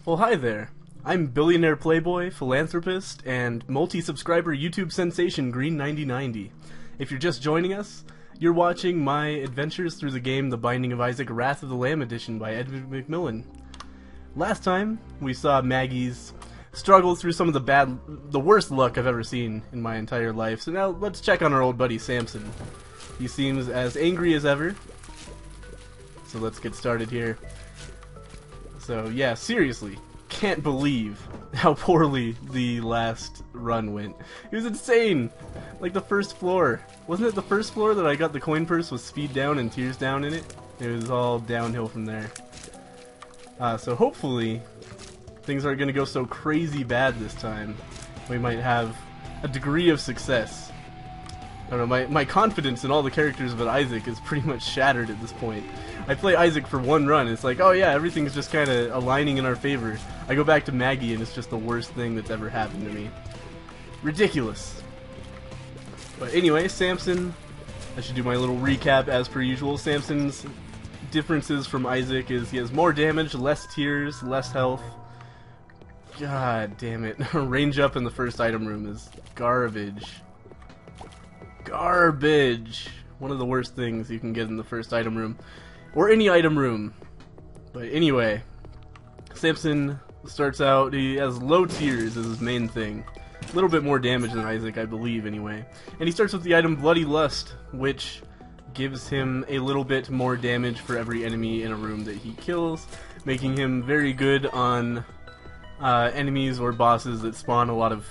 Well, hi there. I'm billionaire playboy, philanthropist, and multi-subscriber YouTube sensation Green9090. If you're just joining us, you're watching my adventures through the game The Binding of Isaac Wrath of the Lamb Edition by Edmund Macmillan. Last time, we saw Maggie's struggle through some of the worst luck I've ever seen in my entire life. So now let's check on our old buddy Samson. He seems as angry as ever. So let's get started here. So yeah, seriously, can't believe how poorly the last run went. It was insane! Like the first floor. Wasn't it the first floor that I got the coin purse with speed down and tears down in it? It was all downhill from there. So hopefully, things aren't going to go so crazy bad this time. We might have a degree of success. I don't know, my confidence in all the characters but Isaac is pretty much shattered at this point. I play Isaac for one run, it's like, oh yeah, everything's just kind of aligning in our favor. I go back to Maggie and it's just the worst thing that's ever happened to me. Ridiculous. But anyway, Samson, I should do my little recap as per usual. Samson's differences from Isaac is he has more damage, less tears, less health. God damn it. Range up in the first item room is garbage. Garbage! One of the worst things you can get in the first item room. Or any item room. But anyway, Samson starts out, he has low tears as his main thing. A little bit more damage than Isaac, I believe, anyway. And he starts with the item Bloody Lust, which gives him a little bit more damage for every enemy in a room that he kills, making him very good on enemies or bosses that spawn a lot of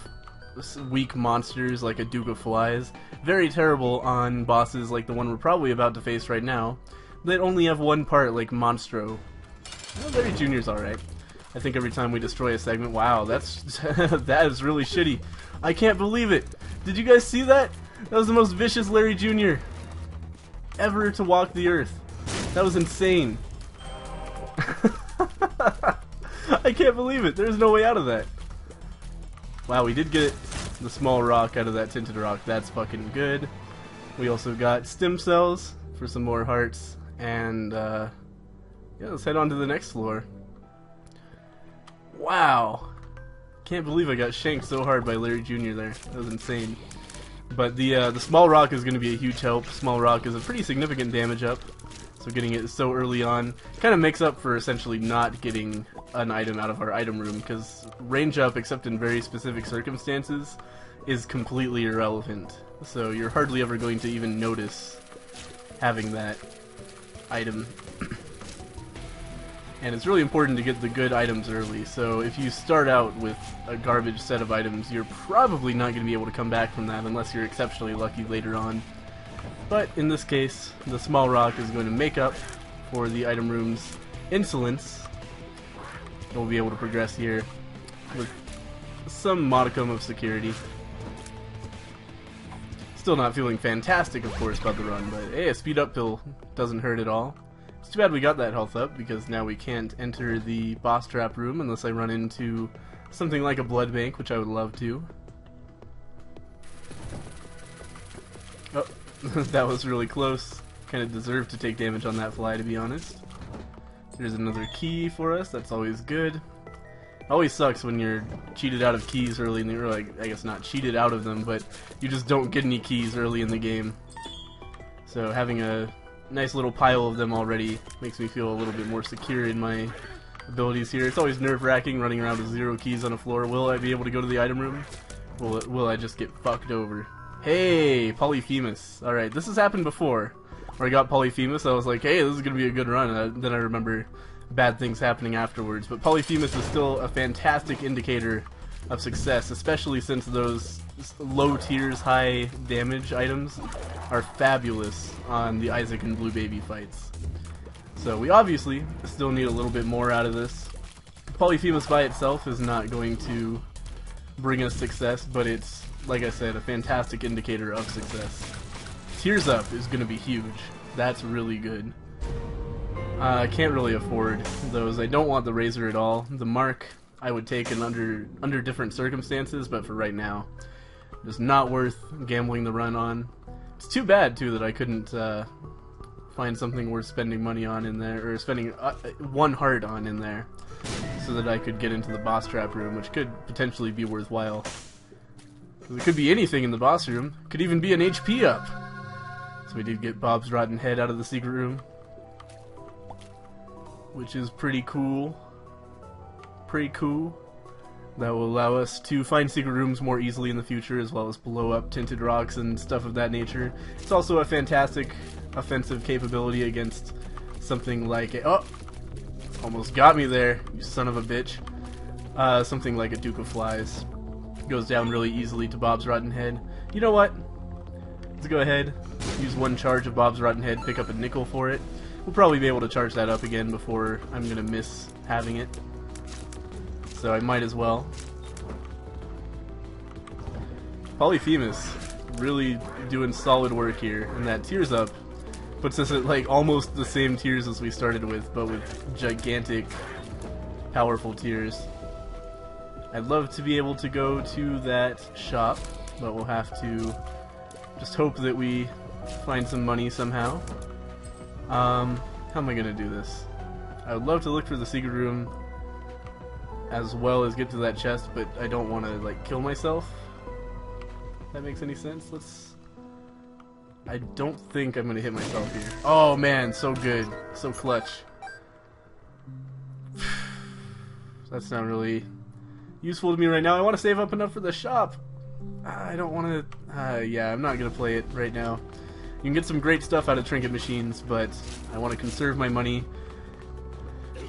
weak monsters like a Duke of Flies. Very terrible on bosses like the one we're probably about to face right now, that only have one part like Monstro. Well, Larry Jr.'s alright. I think every time we destroy a segment, wow, that's that is really shitty. I can't believe it. Did you guys see that? That was the most vicious Larry Jr. ever to walk the earth. That was insane. I can't believe it. There's no way out of that. Wow, we did get the small rock out of that tinted rock. That's fucking good. We also got stem cells for some more hearts. And, yeah, let's head on to the next floor. Wow. Can't believe I got shanked so hard by Larry Jr. there. That was insane. But the small rock is going to be a huge help. Small rock is a pretty significant damage up. So getting it so early on kind of makes up for essentially not getting an item out of our item room, because range up, except in very specific circumstances, is completely irrelevant. So you're hardly ever going to even notice having that item. And it's really important to get the good items early, so if you start out with a garbage set of items, you're probably not going to be able to come back from that unless you're exceptionally lucky later on. But in this case, the small rock is going to make up for the item room's insolence. We'll be able to progress here with some modicum of security. Still not feeling fantastic, of course, about the run, but hey, a speed up pill doesn't hurt at all. It's too bad we got that health up, because now we can't enter the boss trap room unless I run into something like a blood bank, which I would love to. Oh, that was really close. Kind of deserved to take damage on that fly, to be honest. There's another key for us, that's always good. It always sucks when you're cheated out of keys early in the, or like, I guess not cheated out of them, but you just don't get any keys early in the game. So having a nice little pile of them already makes me feel a little bit more secure in my abilities here. It's always nerve-wracking running around with 0 keys on a floor. Will I be able to go to the item room? Will I just get fucked over? Hey, POLYPHEMUS. Alright, this has happened before. Where I got POLYPHEMUS, I was like, hey, this is going to be a good run. And then I remember bad things happening afterwards. But POLYPHEMUS is still a fantastic indicator of success, especially since those low tiers, high damage items are fabulous on the Isaac and Blue Baby fights. So we obviously still need a little bit more out of this. POLYPHEMUS by itself is not going to bring us success, but it's, like I said, a fantastic indicator of success. Tears up is going to be huge. That's really good. I can't really afford those. I don't want the Razor at all. The Mark I would take in under different circumstances, but for right now, just not worth gambling the run on. It's too bad too that I couldn't find something worth spending money on in there, or spending one heart on in there. So so that I could get into the boss trap room, which could potentially be worthwhile. It could be anything in the boss room. Could even be an HP up. So we did get Bob's rotten head out of the secret room, which is pretty cool. Pretty cool. That will allow us to find secret rooms more easily in the future, as well as blow up tinted rocks and stuff of that nature. It's also a fantastic offensive capability against something like a... Oh! Almost got me there, you son of a bitch. Something like a Duke of Flies. Goes down really easily to Bob's rotten head. You know what? Let's go ahead, use one charge of Bob's rotten head, pick up a nickel for it. We'll probably be able to charge that up again before I'm gonna miss having it. So I might as well. POLYPHEMUS really doing solid work here, and that tears up puts us at like almost the same tiers as we started with, but with gigantic, powerful tiers. I'd love to be able to go to that shop, but we'll have to just hope that we find some money somehow. How am I gonna do this? I would love to look for the secret room as well as get to that chest, but I don't want to like kill myself. If that makes any sense? I don't think I'm gonna hit myself here. Oh man, so good, so clutch. That's not really useful to me right now. I want to save up enough for the shop. I don't want to. Yeah, I'm not gonna play it right now. You can get some great stuff out of trinket machines, but I want to conserve my money.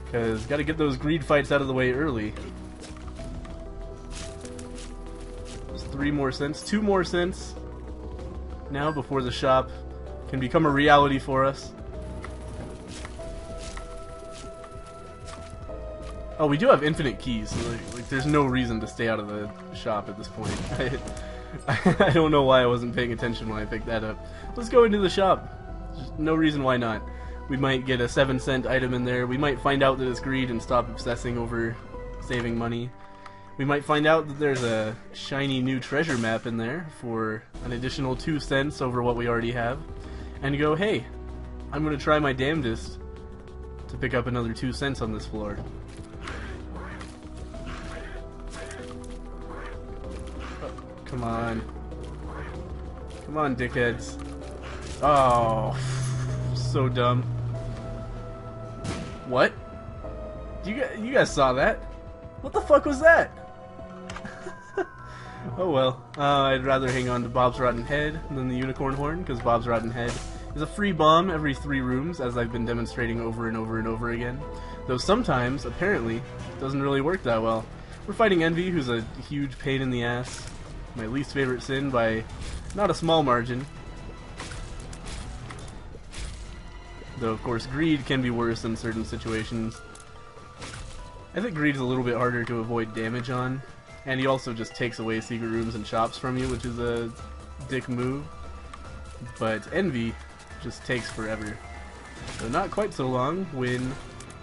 Because gotta get those greed fights out of the way early. Just 3 more cents, 2 more cents now before the shop can become a reality for us. Oh, we do have infinite keys, so like there's no reason to stay out of the shop at this point. I don't know why I wasn't paying attention when I picked that up. Let's go into the shop. Just no reason why not. We might get a 7-cent item in there. We might find out that it's greed and stop obsessing over saving money. We might find out that there's a shiny new treasure map in there for an additional 2 cents over what we already have. And go, hey, I'm going to try my damnedest to pick up another 2 cents on this floor. Oh, come on. Come on, dickheads. Oh, so dumb. What? You guys saw that? What the fuck was that? Oh well. I'd rather hang on to Bob's rotten head than the unicorn horn, because Bob's rotten head is a free bomb every 3 rooms, as I've been demonstrating over and over and over again. Though sometimes, apparently, it doesn't really work that well. We're fighting Envy, who's a huge pain in the ass. My least favorite sin by not a small margin. Though, of course, greed can be worse in certain situations. I think greed is a little bit harder to avoid damage on, and he also just takes away secret rooms and shops from you, which is a dick move. But envy just takes forever. So not quite so long when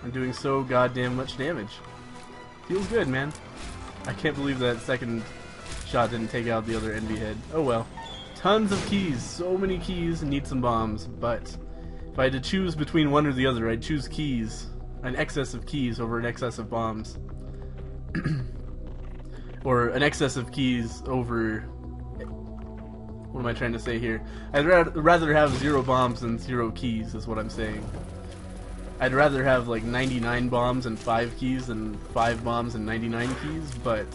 I'm doing so goddamn much damage. Feels good, man. I can't believe that second shot didn't take out the other envy head. Oh well. Tons of keys, so many keys, and need some bombs, but if I had to choose between one or the other, I'd choose keys. An excess of keys over an excess of bombs. Or an excess of keys over... What am I trying to say here? I'd rather have 0 bombs than 0 keys, is what I'm saying. I'd rather have like 99 bombs and 5 keys than 5 bombs and 99 keys, but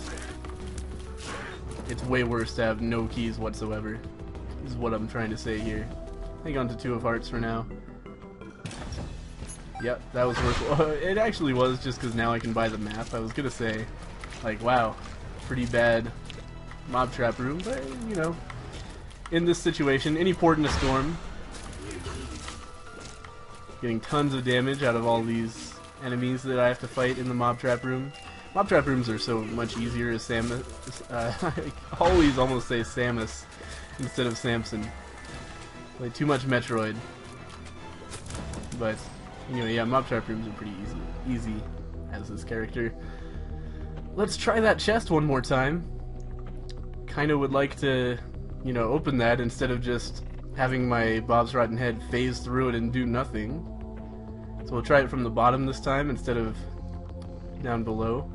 it's way worse to have no keys whatsoever, is what I'm trying to say here. Hang on to 2 of hearts for now. Yep, that was worth it. It actually was, just because now I can buy the map. I was gonna say, like, wow, pretty bad mob trap room, but, you know, in this situation, any port in a storm. Getting tons of damage out of all these enemies that I have to fight in the mob trap room. Mob trap rooms are so much easier as Samus. I always almost say Samus instead of Samson. Like, too much Metroid. But anyway, yeah, mob trap rooms are pretty easy as this character. Let's try that chest one more time. Kinda would like to, you know, open that instead of just having my Bob's Rotten Head phase through it and do nothing. So we'll try it from the bottom this time instead of down below.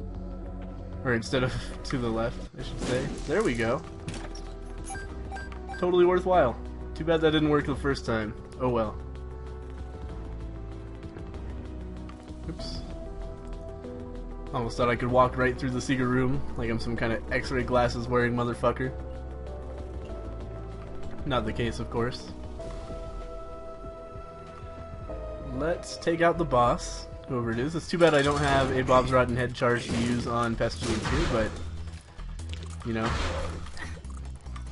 Or instead of to the left, I should say. There we go. Totally worthwhile. Too bad that didn't work the first time. Oh well. Oops. Almost thought I could walk right through the secret room like I'm some kind of X-ray glasses wearing motherfucker. Not the case, of course. Let's take out the boss, whoever it is. It's too bad I don't have a Bob's Rotten Head charge to use on Pestilence here, but, you know,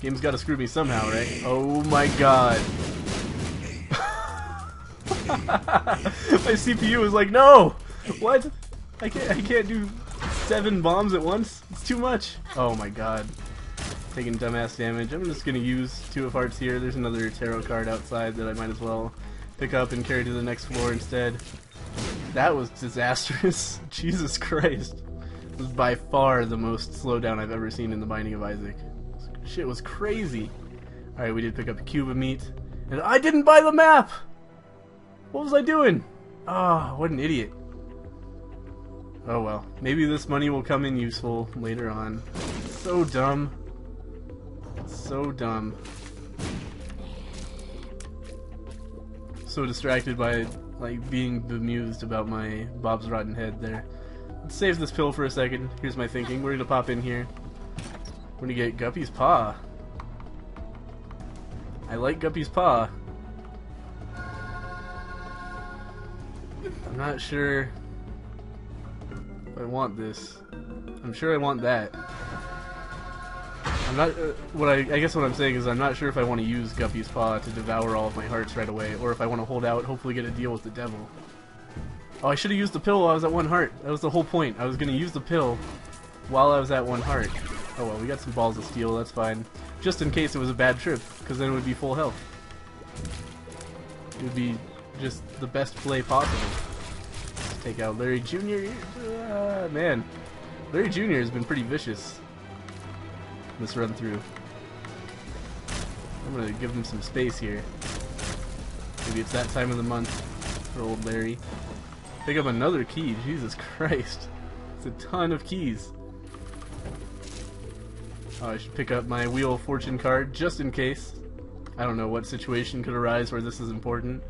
game's gotta screw me somehow, right? Oh my god. My CPU was like, no! What? I can't do 7 bombs at once? It's too much. Oh my god. Taking dumbass damage. I'm just gonna use 2 of Hearts here. There's another tarot card outside that I might as well pick up and carry to the next floor instead. That was disastrous. Jesus Christ. This was by far the most slowdown I've ever seen in the Binding of Isaac. Shit was crazy. Alright, we did pick up a cube of meat. And I didn't buy the map! What was I doing? Ah, oh, what an idiot. Oh well. Maybe this money will come in useful later on. So dumb. So dumb. So distracted by like being bemused about my Bob's Rotten Head there. Let's save this pill for a second. Here's my thinking. We're gonna pop in here. We're gonna get Guppy's Paw. I like Guppy's Paw. I'm not sure if I want this. I'm sure I want that. I'm not. I guess what I'm saying is I'm not sure if I want to use Guppy's Paw to devour all of my hearts right away, or if I want to hold out, hopefully get a deal with the devil. Oh, I should have used the pill while I was at 1 heart. That was the whole point. I was going to use the pill while I was at 1 heart. Oh well, we got some balls of steel. That's fine. Just in case it was a bad trip, because then it would be full health. It would be just the best play possible. Let's take out Larry Jr. Man, Larry Jr. has been pretty vicious this run through. I'm gonna give him some space here. Maybe it's that time of the month for old Larry. Pick up another key. Jesus Christ. It's a ton of keys. Oh, I should pick up my Wheel of Fortune card just in case. I don't know what situation could arise where this is important.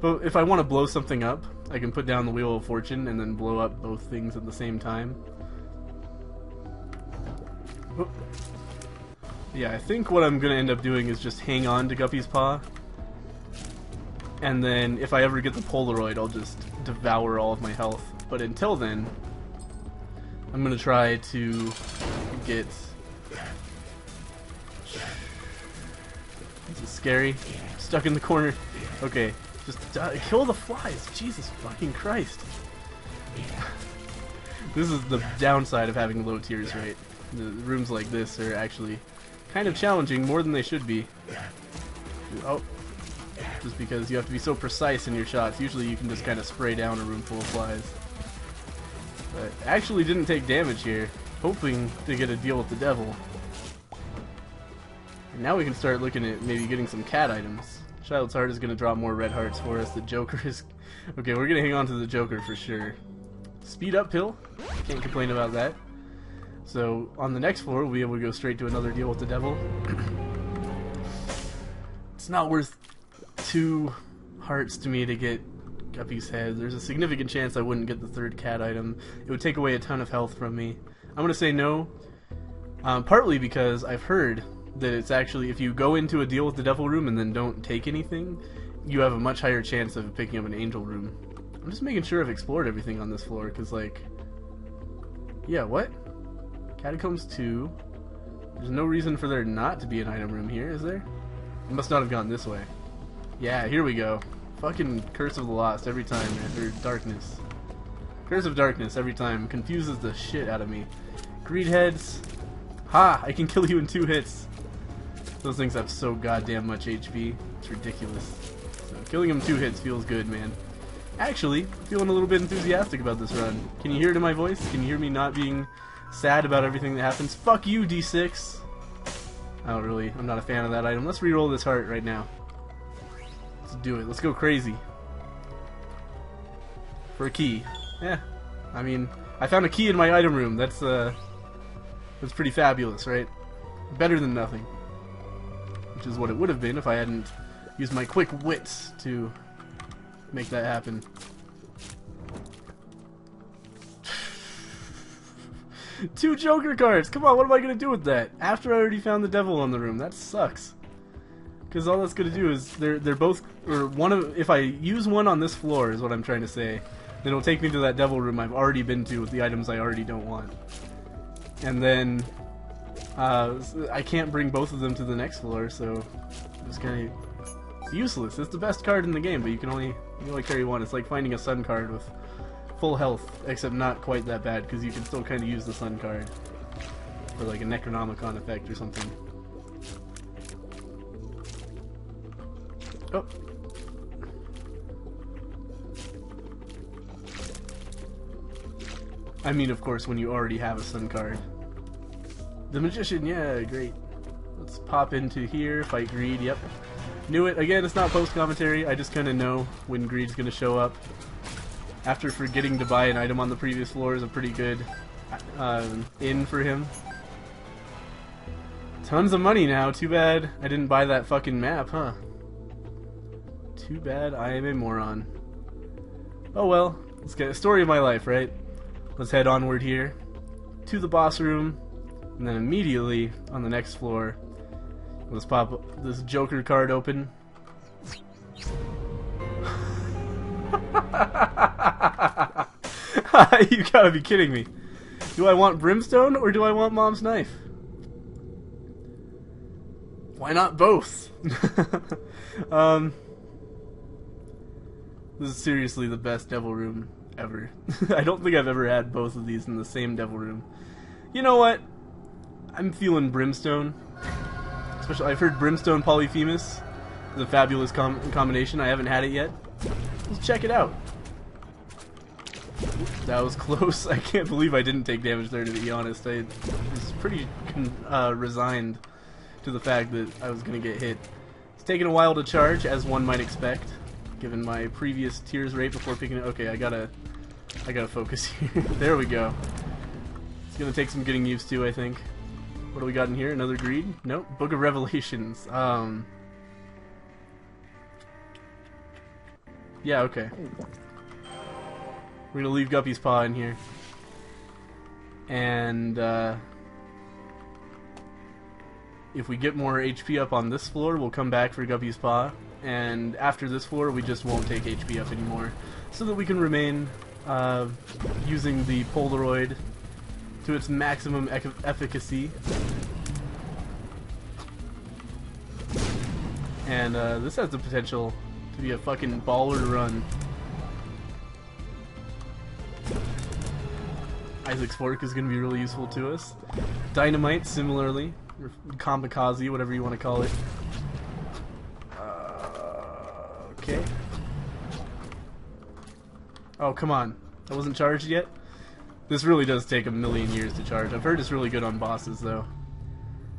But if I want to blow something up, I can put down the Wheel of Fortune and then blow up both things at the same time. Oh. Yeah, I think what I'm going to end up doing is just hang on to Guppy's Paw. And then if I ever get the Polaroid, I'll just devour all of my health. But until then, I'm going to try to get... This is scary. Stuck in the corner. Okay, just kill the flies. Jesus fucking Christ. This is the downside of having low tiers, right? The rooms like this are actually kind of challenging, more than they should be. Oh, just because you have to be so precise in your shots. Usually you can just kind of spray down a room full of flies. But actually didn't take damage here, hoping to get a deal with the devil. And now we can start looking at maybe getting some cat items. Child's Heart is going to drop more red hearts for us. The Joker is... Okay, we're going to hang on to the Joker for sure. Speed up pill. Can't complain about that. So, on the next floor, we'll be able to go straight to another deal with the devil. It's not worth 2 hearts to me to get Guppy's head. There's a significant chance I wouldn't get the 3rd cat item. It would take away a ton of health from me. I'm going to say no. Partly because I've heard that it's actually, if you go into a deal with the devil room and then don't take anything, you have a much higher chance of picking up an angel room. I'm just making sure I've explored everything on this floor, because, like... Yeah, what? Catacombs 2. There's no reason for there not to be an item room here, is there? I must not have gone this way. Yeah, here we go. Fucking Curse of the Lost every time, man. Or Darkness. Curse of Darkness every time. Confuses the shit out of me. Greed heads. Ha! I can kill you in 2 hits. Those things have so goddamn much HP. It's ridiculous. So killing them 2 hits feels good, man. Actually, feeling a little bit enthusiastic about this run. Can you hear it in my voice? Can you hear me not being sad about everything that happens? Fuck you, D6! I'm not a fan of that item. Let's reroll this heart right now. Let's do it. Let's go crazy. For a key. Yeah. I mean, I found a key in my item room. That's pretty fabulous, right? Better than nothing. Which is what it would have been if I hadn't used my quick wits to make that happen. Two Joker cards! Come on, what am I gonna do with that? After I already found the devil in the room. That sucks. Because all that's gonna do is they're both, or one of, if I use one on this floor is what I'm trying to say, then it'll take me to that devil room I've already been to with the items I already don't want. And then I can't bring both of them to the next floor, so it's kind of useless. It's the best card in the game, but you can only carry one. It's like finding a sun card with full health, except not quite that bad, because you can still kind of use the sun card for like a Necronomicon effect or something. Oh. I mean, of course, when you already have a sun card. The Magician, yeah, great. Let's pop into here, fight Greed, yep. Knew it. Again, it's not post-commentary, I just kind of know when Greed's going to show up. After forgetting to buy an item on the previous floor is a pretty good in for him. Tons of money now, too bad I didn't buy that fucking map, huh? Too bad I am a moron. Oh well, let's get a story of my life, right? Let's head onward here to the boss room, and then immediately on the next floor, let's pop this Joker card open. You gotta be kidding me. Do I want Brimstone or do I want Mom's knife? Why not both? This is seriously the best devil room ever. I don't think I've ever had both of these in the same devil room. You know what? I'm feeling Brimstone. Especially, I've heard Brimstone Polyphemus is a fabulous combination. I haven't had it yet. Let's check it out. That was close. I can't believe I didn't take damage there, to be honest. I was pretty resigned to the fact that I was going to get hit. It's taken a while to charge, as one might expect, given my previous tears rate before picking it. Okay, I gotta focus here. There we go. It's going to take some getting used to, I think. What do we got in here? Another Greed? Nope. Book of Revelations. Yeah, okay. We're gonna leave Guppy's Paw in here. And, if we get more HP up on this floor, we'll come back for Guppy's Paw. And after this floor, we just won't take HP up anymore. So that we can remain, using the Polaroid to its maximum efficacy. And, this has the potential to be a fucking baller run. Isaac's Fork is going to be really useful to us. Dynamite, similarly. Or Kamikaze, whatever you want to call it. Okay. Oh, come on. That wasn't charged yet? This really does take a million years to charge. I've heard it's really good on bosses, though.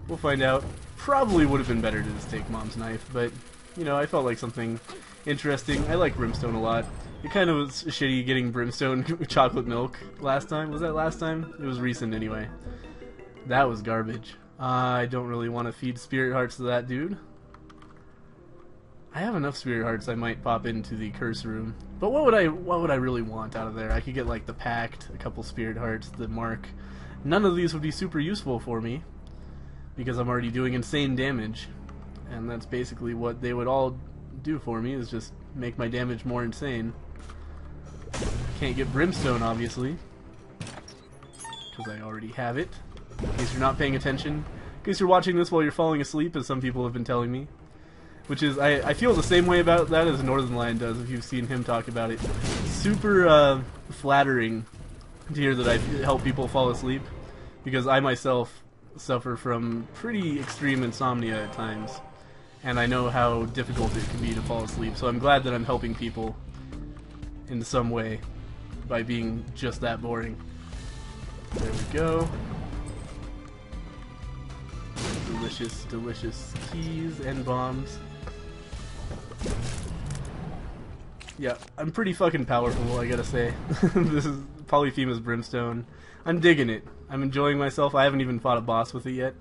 We'll find out. Probably would have been better to just take Mom's knife, but, you know, I felt like something interesting. I like Brimstone a lot. It kind of was shitty getting Brimstone chocolate milk last time. Was that last time? It was recent anyway. That was garbage. I don't really want to feed Spirit Hearts to that dude. I have enough Spirit Hearts I might pop into the Curse Room. But what would I really want out of there? I could get like the Pact, a couple Spirit Hearts, the Mark. None of these would be super useful for me because I'm already doing insane damage. And that's basically what they would all do for me, is just make my damage more insane. Can't get Brimstone, obviously, because I already have it. In case you're not paying attention. In case you're watching this while you're falling asleep, as some people have been telling me. Which is, I feel the same way about that as Northern Lion does, if you've seen him talk about it. Super flattering to hear that I help people fall asleep, because I myself suffer from pretty extreme insomnia at times. And I know how difficult it can be to fall asleep, so I'm glad that I'm helping people in some way by being just that boring. There we go. Delicious, delicious keys and bombs. Yeah, I'm pretty fucking powerful, I gotta say. Polyphemus Brimstone. I'm digging it. I'm enjoying myself. I haven't even fought a boss with it yet.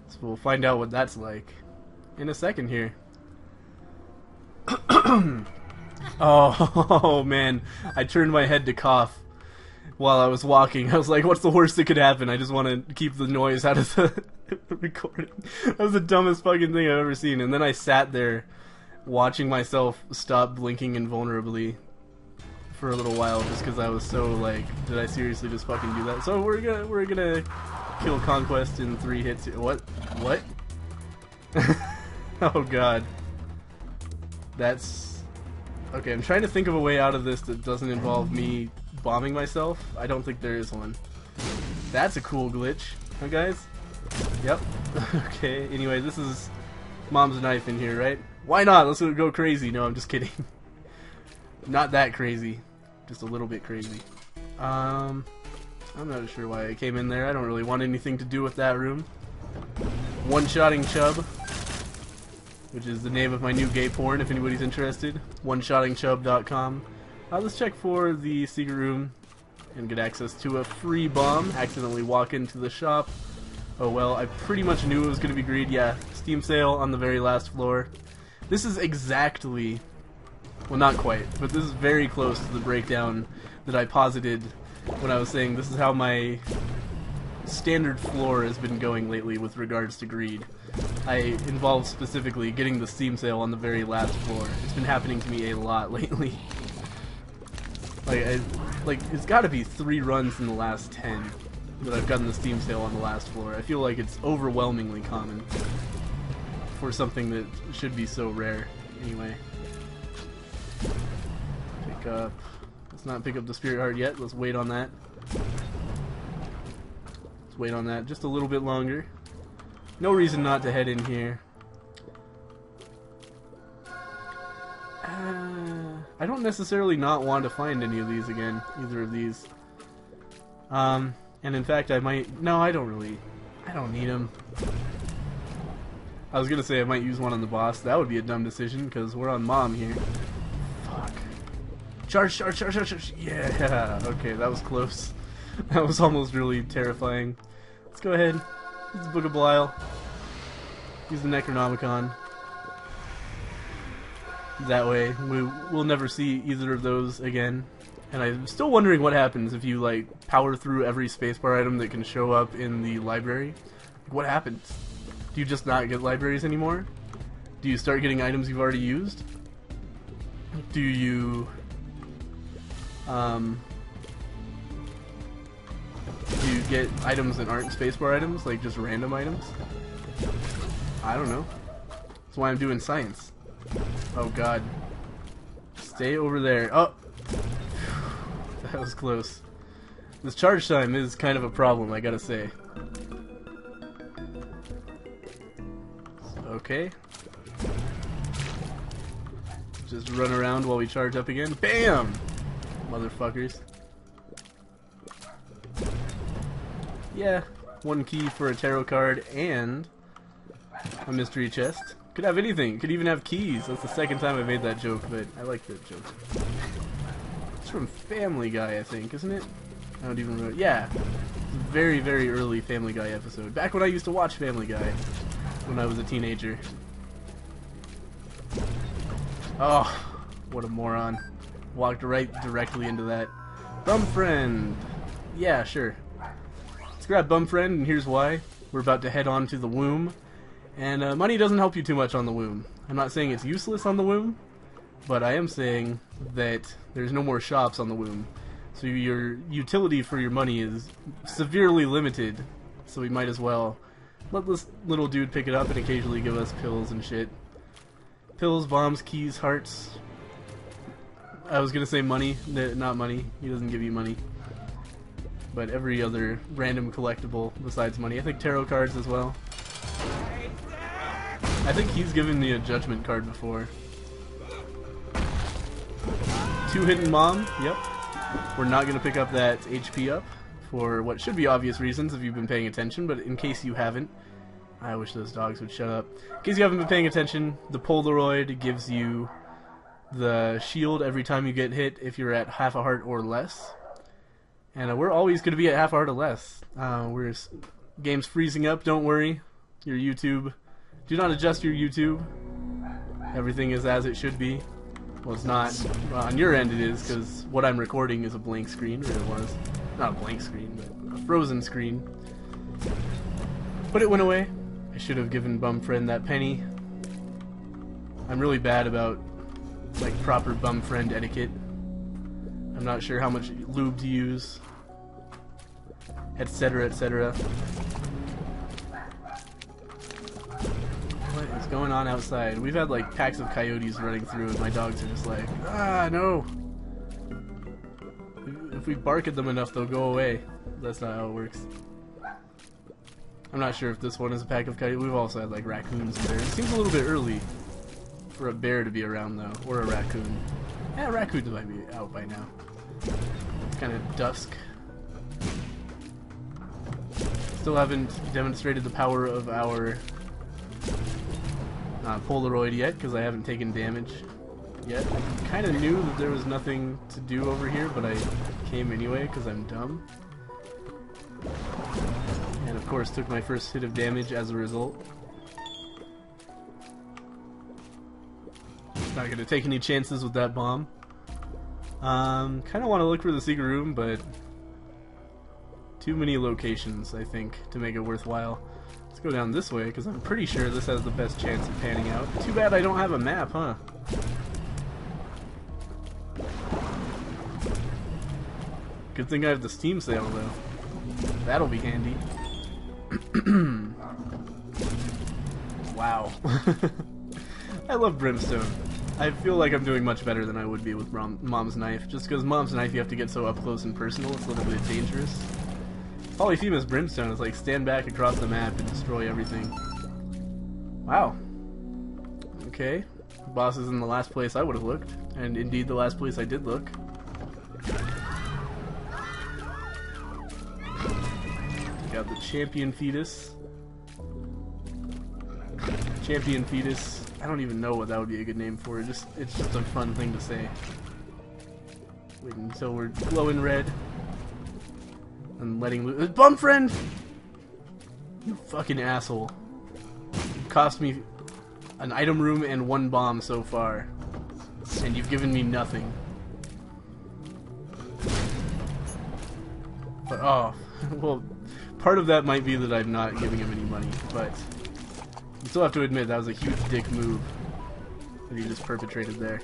So we'll find out what that's like in a second here. Oh, man. I turned my head to cough while I was walking. I was like, what's the worst that could happen? I just want to keep the noise out of the recording. That was the dumbest fucking thing I've ever seen. And then I sat there watching myself stop blinking invulnerably for a little while just because I was so like, did I seriously just fucking do that? So we're gonna kill Conquest in 3 hits. What? Oh god. That's okay. I'm trying to think of a way out of this that doesn't involve me bombing myself. I don't think there is one. That's a cool glitch, huh guys? Yep. Okay. Anyway, this is Mom's knife in here, right? Why not? Let's go crazy. No, I'm just kidding. Not that crazy, just a little bit crazy. I'm not sure why I came in there. I don't really want anything to do with that room. One-shotting Chub, which is the name of my new gay porn if anybody's interested. One-shottingchub.com. Let's check for the secret room and get access to a free bomb. Accidentally walk into the shop. Oh well, I pretty much knew it was going to be greed. Yeah, Steam sale on the very last floor. This is exactly... well, not quite, but this is very close to the breakdown that I posited when I was saying this is how my standard floor has been going lately with regards to greed. I involved specifically getting the Steam sale on the very last floor. It's been happening to me a lot lately. Like it's got to be 3 runs in the last 10 that I've gotten the Steam sale on the last floor. I feel like it's overwhelmingly common for something that should be so rare. Anyway. Pick up. Let's not pick up the Spirit Heart yet. Let's wait on that. Let's wait on that just a little bit longer. No reason not to head in here. I don't necessarily not want to find any of these again. Either of these. And in fact, I might... no, I don't really... I don't need them. I was gonna say I might use one on the boss. That would be a dumb decision, because we're on Mom here. Fuck. Charge, charge, charge, charge, charge. Yeah. Okay, that was close. That was almost really terrifying. Let's go ahead. Use the Book of Belial. Use the Necronomicon. That way, we'll never see either of those again. And I'm still wondering what happens if you, like, power through every spacebar item that can show up in the library. What happens? Do you just not get libraries anymore? Do you start getting items you've already used? Do you... do you get items that aren't spacebar items? Like, just random items? I don't know. That's why I'm doing science. Oh god. Stay over there. Oh! That was close. This charge time is kind of a problem, I gotta say. Okay. Just run around while we charge up again. BAM! Motherfuckers. Yeah, 1 key for a tarot card and a mystery chest. Could have anything. Could even have keys. That's the second time I made that joke, but I like that joke. It's from Family Guy, I think, isn't it? I don't even remember. Yeah. It's a very, very early Family Guy episode. Back when I used to watch Family Guy. When I was a teenager. Oh, what a moron. Walked right directly into that. Bum Friend! Yeah, sure. Let's grab Bum Friend, and here's why. We're about to head on to the womb. And money doesn't help you too much on the womb. I'm not saying it's useless on the womb, but I am saying that there's no more shops on the womb. So your utility for your money is severely limited, so we might as well let this little dude pick it up and occasionally give us pills and shit. Pills, bombs, keys, hearts. I was gonna say money, not money. He doesn't give you money. But every other random collectible besides money. I think tarot cards as well. I think he's given me a judgment card before. 2 hidden mom, yep. We're not gonna pick up that HP up for what should be obvious reasons if you've been paying attention, but in case you haven't, I wish those dogs would shut up. In case you haven't been paying attention, the Polaroid gives you the shield every time you get hit if you're at half a heart or less. And we're always going to be at half hour or less. Game's freezing up, don't worry. Your YouTube, do not adjust your YouTube. Everything is as it should be. Well, it's not. On your end it is, because what I'm recording is a blank screen, or it was. Not a blank screen, but a frozen screen. But it went away. I should have given Bumfriend that penny. I'm really bad about, like, proper Bumfriend etiquette. I'm not sure how much lube to use, etc., etc. What is going on outside? We've had like packs of coyotes running through and my dogs are just like, ah, no. If we bark at them enough, they'll go away. That's not how it works. I'm not sure if this one is a pack of coyotes. We've also had like raccoons and bears. It seems a little bit early for a bear to be around though, or a raccoon. Yeah, raccoons might be out by now. It's kind of dusk. Still haven't demonstrated the power of our Polaroid yet, because I haven't taken damage yet. I kind of knew that there was nothing to do over here, but I came anyway because I'm dumb. And of course took my first hit of damage as a result. Not going to take any chances with that bomb. Kind of want to look for the secret room, but too many locations, I think, to make it worthwhile. Let's go down this way, because I'm pretty sure this has the best chance of panning out. Too bad I don't have a map, huh? Good thing I have the Steam sale, though. That'll be handy. Wow. I love Brimstone. I feel like I'm doing much better than I would be with Mom's Knife, just because Mom's Knife you have to get so up close and personal, it's a little bit dangerous. POLYPHEMUS Brimstone is like stand back across the map and destroy everything. Wow. Okay. Boss is in the last place I would have looked, and indeed the last place I did look. Take out the champion fetus. Champion fetus. I don't even know what that would be a good name for. It's just a fun thing to say. Wait until we're glowing red. And letting loose. Bumfriend! You fucking asshole. You cost me an item room and one bomb so far. And you've given me nothing. But, oh. Well, part of that might be that I'm not giving him any money, but you still have to admit that was a huge dick move that he just perpetrated there.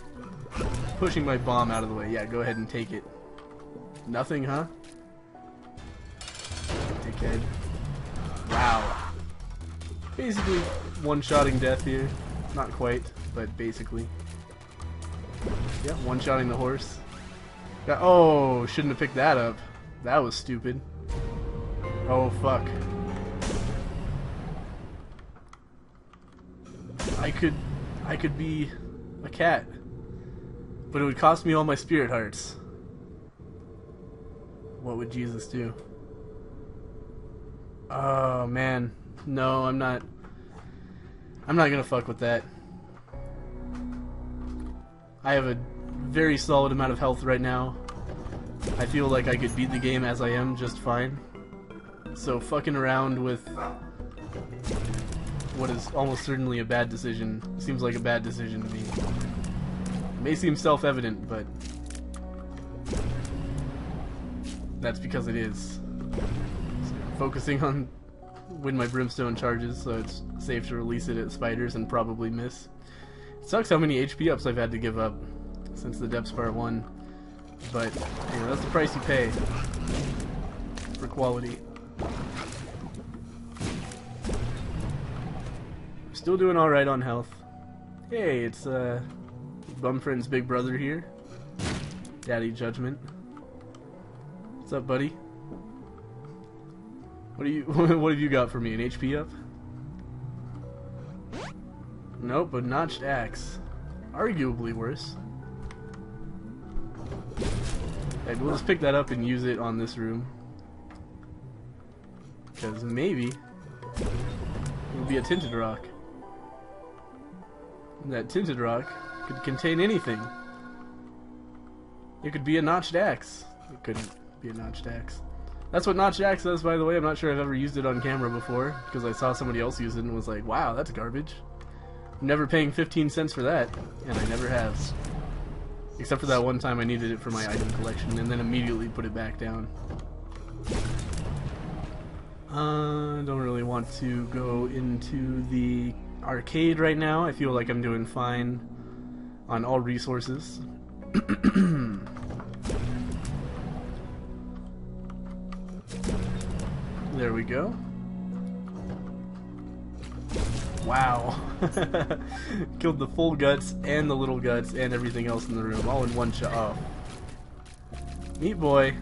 Pushing my bomb out of the way. Yeah, go ahead and take it. Nothing, huh? Dickhead. Wow. Basically one-shotting death here. Not quite, but basically. Yeah, one-shotting the horse. Oh, shouldn't have picked that up. That was stupid. Oh, fuck. I could be a cat, but it would cost me all my spirit hearts. What would Jesus do? Oh man, no, I'm not gonna fuck with that. I have a very solid amount of health right now. I feel like I could beat the game as I am just fine. So fucking around with what is almost certainly a bad decision seems like a bad decision to me. It may seem self-evident, but that's because it is. So focusing on when my brimstone charges, so it's safe to release it at spiders and probably miss. It sucks how many HP ups I've had to give up since the Depths Part 1, but you know, that's the price you pay for quality. Still doing alright on health. Hey, it's Bumfriend's big brother here. Daddy Judgment. What's up, buddy? What have you got for me? An HP up? Nope, a notched axe. Arguably worse. Okay, we'll just pick that up and use it on this room. Because maybe it'll be a tinted rock. And that tinted rock could contain anything. It could be a notched axe. It couldn't. Be a notched axe. That's what notched axe does, by the way. I'm not sure I've ever used it on camera before, because I saw somebody else use it and was like, wow, that's garbage. I'm never paying 15 cents for that, and I never have. Except for that one time I needed it for my item collection, and then immediately put it back down. I don't really want to go into the arcade right now. I feel like I'm doing fine on all resources. There we go. Wow. Killed the full guts and the little guts and everything else in the room all in one shot. Oh. Meat boy.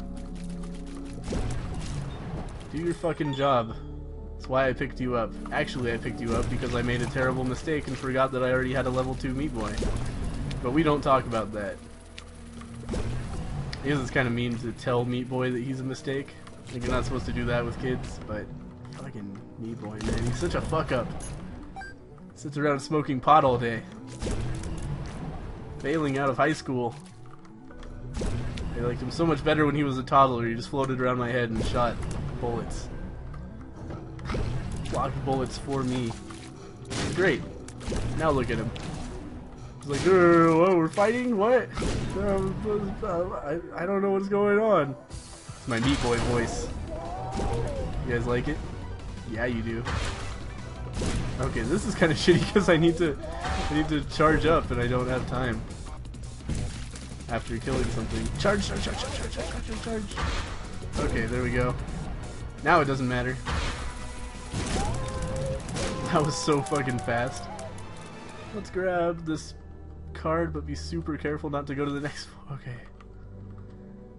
Do your fucking job. That's why I picked you up. Actually, I picked you up because I made a terrible mistake and forgot that I already had a level 2 meat boy. But we don't talk about that. I guess it's kind of mean to tell meat boy that he's a mistake. I think you're not supposed to do that with kids, but fucking meat boy, man. He's such a fuck up. Sits around smoking pot all day. Failing out of high school. I liked him so much better when he was a toddler. He just floated around my head and shot bullets. Blocked bullets for me. Great. Now look at him. He's like, whoa, we're fighting? What? I don't know what's going on. It's my meat boy voice. You guys like it? Yeah, you do. Okay, this is kind of shitty because I need to charge up and I don't have time. After killing something. Charge, charge, charge, charge, charge, charge, charge, charge. Okay, there we go. Now it doesn't matter. That was so fucking fast. Let's grab this card, but be super careful not to go to the next one. Okay.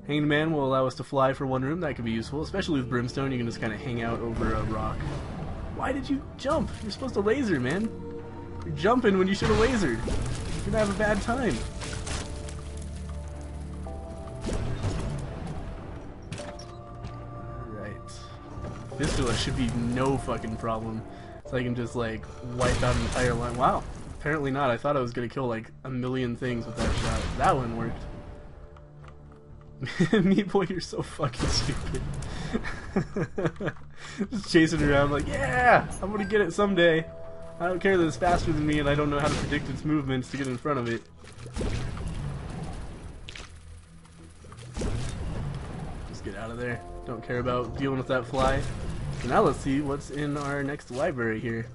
Hanged Man will allow us to fly for one room. That could be useful, especially with Brimstone. You can just kind of hang out over a rock. Why did you jump? You're supposed to laser, man. You're jumping when you should have lasered. You're gonna have a bad time. Alright. Fistula should be no fucking problem. So I can just, like, wipe out an entire line. Wow. Apparently not. I thought I was gonna kill, like, a million things with that shot. That one worked. Meat boy, you're so fucking stupid. Just chasing around like, yeah, I'm gonna get it someday. I don't care that it's faster than me and I don't know how to predict its movements to get in front of it. Just get out of there. Don't care about dealing with that fly. So now let's see what's in our next library here.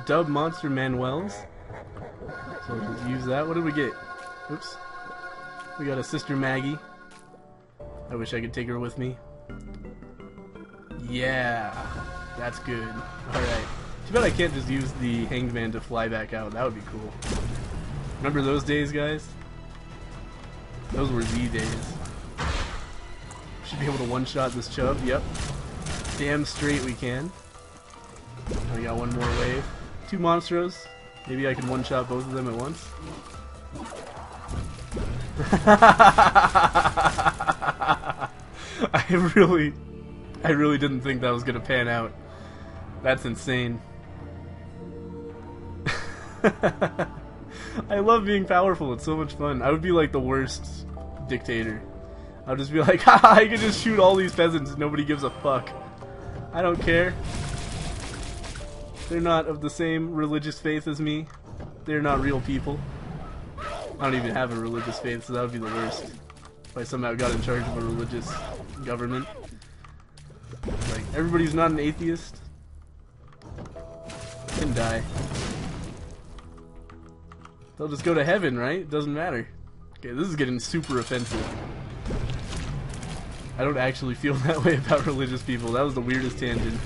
Dub Monster Manuels. So we'll just use that. What did we get? Oops. We got a Sister Maggie. I wish I could take her with me. Yeah, that's good. Alright. Too bad I can't just use the Hanged Man to fly back out. That would be cool. Remember those days, guys? Those were the days. Should be able to one-shot this chub. Yep. Damn straight we can. I got one more wave. 2 Monstros. Maybe I can one-shot both of them at once. I really didn't think that was gonna pan out. That's insane. I love being powerful, it's so much fun. I would be like the worst dictator. I would just be like, haha, I can just shoot all these peasants and nobody gives a fuck. I don't care. They're not of the same religious faith as me. They're not real people. I don't even have a religious faith, so that would be the worst. If I somehow got in charge of a religious government. Like, everybody's not an atheist. Can die. They'll just go to heaven, right? It doesn't matter. Okay, this is getting super offensive. I don't actually feel that way about religious people. That was the weirdest tangent.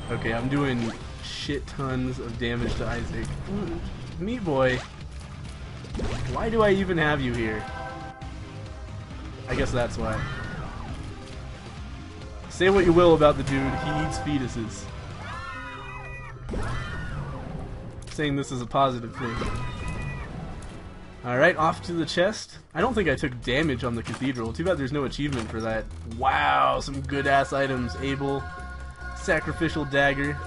Okay, I'm doing shit tons of damage to Isaac. Meat boy. Why do I even have you here? I guess that's why. Say what you will about the dude, he eats fetuses. Saying this is a positive thing. Alright, off to the chest. I don't think I took damage on the cathedral. Too bad there's no achievement for that. Wow, some good ass items. Able, sacrificial dagger,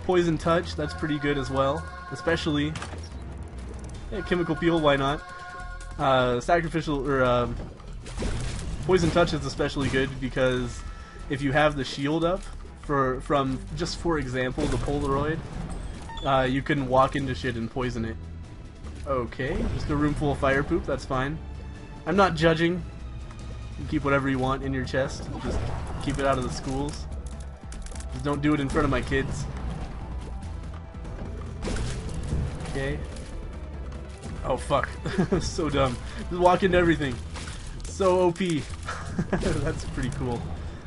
poison touch, that's pretty good as well. Especially Yeah, chemical peel, why not? Sacrificial, or poison touch is especially good because if you have the shield up, from just for example, the Polaroid, you can walk into shit and poison it. Okay, just a room full of fire poop, that's fine. I'm not judging. You can keep whatever you want in your chest. Just keep it out of the schools. Just don't do it in front of my kids. Okay. Oh fuck. So dumb. Just walk into everything. So OP. That's pretty cool.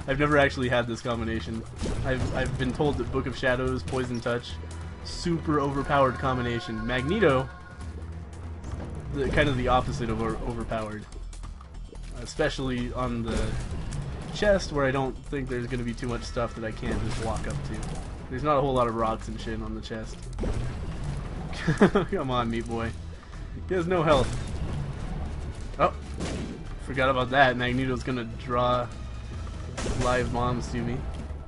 I've never actually had this combination. I've been told that Book of Shadows, Poison Touch, super overpowered combination. Magneto, kind of the opposite of overpowered. Especially on the chest, where I don't think there's going to be too much stuff that I can't just walk up to. There's not a whole lot of rocks and shit on the chest. Come on, meat boy. He has no health. Oh, forgot about that. Magneto's gonna draw live moms to me.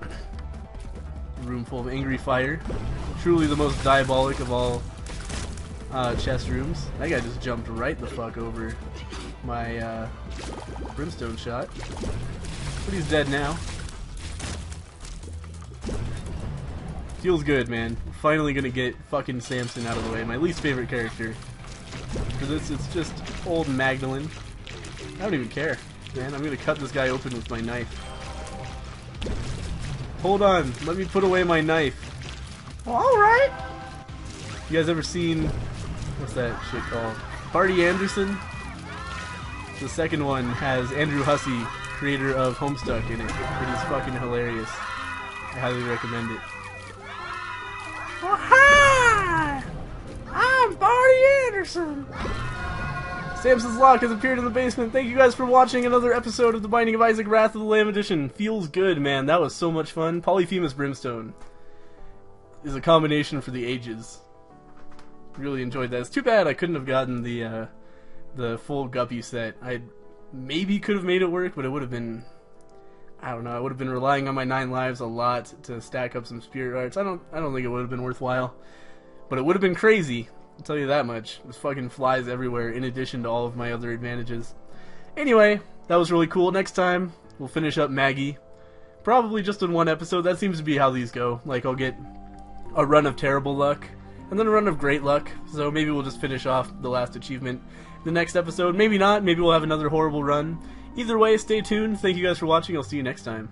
A room full of angry fire. Truly the most diabolic of all chest rooms. That guy just jumped right the fuck over my brimstone shot. But he's dead now. Feels good, man. Finally gonna get fucking Samson out of the way. My least favorite character. For this, it's just old Magdalene. I don't even care, man. I'm gonna cut this guy open with my knife. Hold on, let me put away my knife. Oh, alright! You guys ever seen, what's that shit called? Barty Anderson? The second one has Andrew Hussey, creator of Homestuck, in it. It is fucking hilarious. I highly recommend it. Oh, hi! I'm Barty Anderson! Samson's Lock has appeared in the basement. Thank you guys for watching another episode of The Binding of Isaac Wrath of the Lamb Edition. Feels good, man. That was so much fun. POLYPHEMUS Brimstone is a combination for the ages. Really enjoyed that. It's too bad I couldn't have gotten the full Guppy set. I maybe could have made it work, but it would have been, I don't know, I would have been relying on my 9 lives a lot to stack up some spirit arts. I don't think it would have been worthwhile. But it would have been crazy, I'll tell you that much. There's fucking flies everywhere in addition to all of my other advantages. Anyway, that was really cool. Next time, we'll finish up Maggie. Probably just in one episode. That seems to be how these go. Like, I'll get a run of terrible luck, and then a run of great luck. So maybe we'll just finish off the last achievement the next episode. Maybe not. Maybe we'll have another horrible run. Either way, stay tuned. Thank you guys for watching. I'll see you next time.